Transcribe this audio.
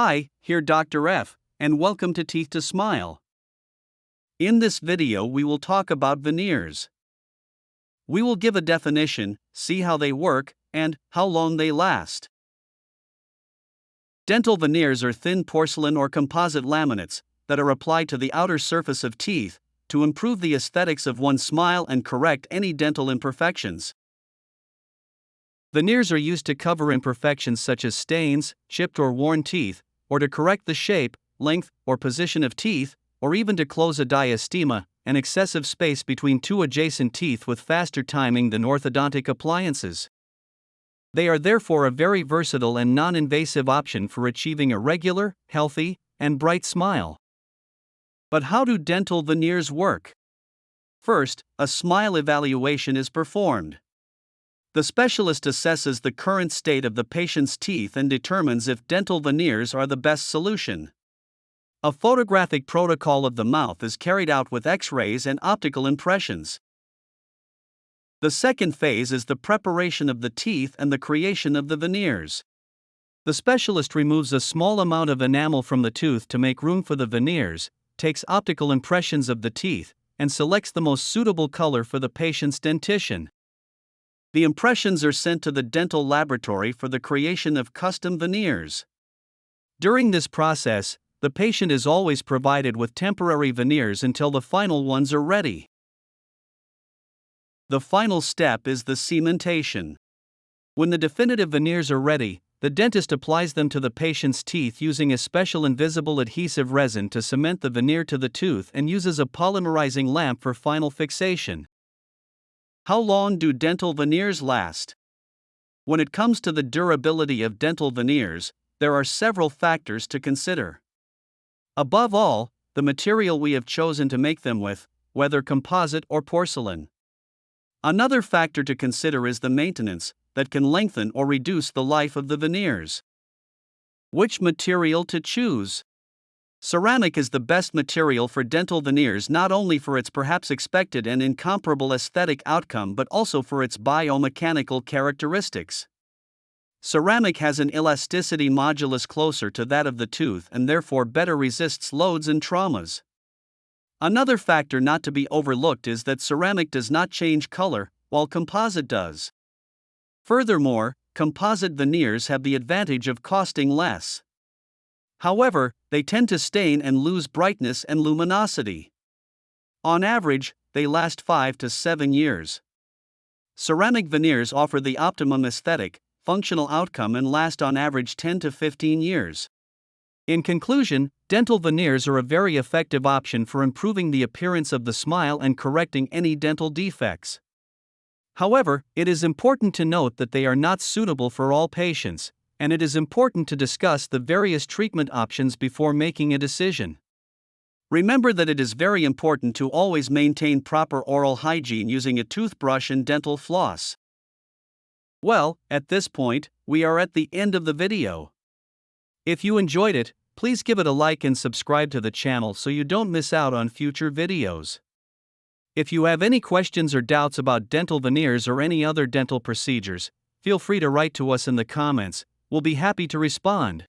Hi, here Dr. F, and welcome to Teeth to Smile. In this video we will talk about veneers. We will give a definition, see how they work, and how long they last. Dental veneers are thin porcelain or composite laminates that are applied to the outer surface of teeth to improve the aesthetics of one's smile and correct any dental imperfections. Veneers are used to cover imperfections such as stains, chipped or worn teeth, or to correct the shape, length, or position of teeth, or even to close a diastema, an excessive space between two adjacent teeth with faster timing than orthodontic appliances. They are therefore a very versatile and non-invasive option for achieving a regular, healthy, and bright smile. But how do dental veneers work? First, a smile evaluation is performed. The specialist assesses the current state of the patient's teeth and determines if dental veneers are the best solution. A photographic protocol of the mouth is carried out with X-rays and optical impressions. The second phase is the preparation of the teeth and the creation of the veneers. The specialist removes a small amount of enamel from the tooth to make room for the veneers, takes optical impressions of the teeth, and selects the most suitable color for the patient's dentition. The impressions are sent to the dental laboratory for the creation of custom veneers. During this process, the patient is always provided with temporary veneers until the final ones are ready. The final step is the cementation. When the definitive veneers are ready, the dentist applies them to the patient's teeth using a special invisible adhesive resin to cement the veneer to the tooth and uses a polymerizing lamp for final fixation. How long do dental veneers last? When it comes to the durability of dental veneers, there are several factors to consider. Above all, the material we have chosen to make them with, whether composite or porcelain. Another factor to consider is the maintenance, that can lengthen or reduce the life of the veneers. Which material to choose? Ceramic is the best material for dental veneers, not only for its perhaps expected and incomparable aesthetic outcome but also for its biomechanical characteristics. Ceramic has an elasticity modulus closer to that of the tooth and therefore better resists loads and traumas. Another factor not to be overlooked is that ceramic does not change color, while composite does. Furthermore, composite veneers have the advantage of costing less. However, they tend to stain and lose brightness and luminosity. On average, they last 5 to 7 years. Ceramic veneers offer the optimum aesthetic, functional outcome and last on average 10 to 15 years. In conclusion, dental veneers are a very effective option for improving the appearance of the smile and correcting any dental defects. However, it is important to note that they are not suitable for all patients, and it is important to discuss the various treatment options before making a decision. Remember that it is very important to always maintain proper oral hygiene using a toothbrush and dental floss. Well, at this point, we are at the end of the video. If you enjoyed it, please give it a like and subscribe to the channel so you don't miss out on future videos. If you have any questions or doubts about dental veneers or any other dental procedures, feel free to write to us in the comments. We'll be happy to respond.